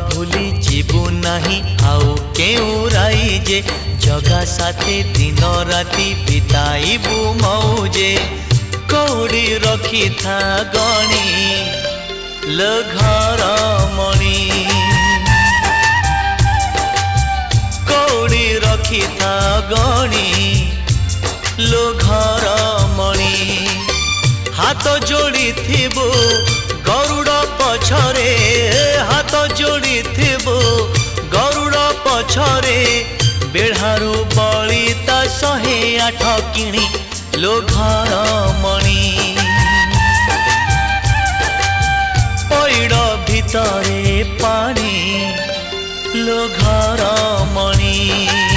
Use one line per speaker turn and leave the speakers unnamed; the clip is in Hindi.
भूली जीवु नहीं आउ केउ राई जे जगा साथे दिन राति बिताइबु मौजे कौड़ी रखी था गणी लो घर मणि कौड़ी रखी था गणी लो घर मणि हाथ जोड़ी थिबो गरुड़ पछरे हाथ जोड़ी थिबो गरुड़ पछरे बेढ़ारू बलिता 108 किणी लो घर मणि पैड़ भितरे पानी लो घर मणि।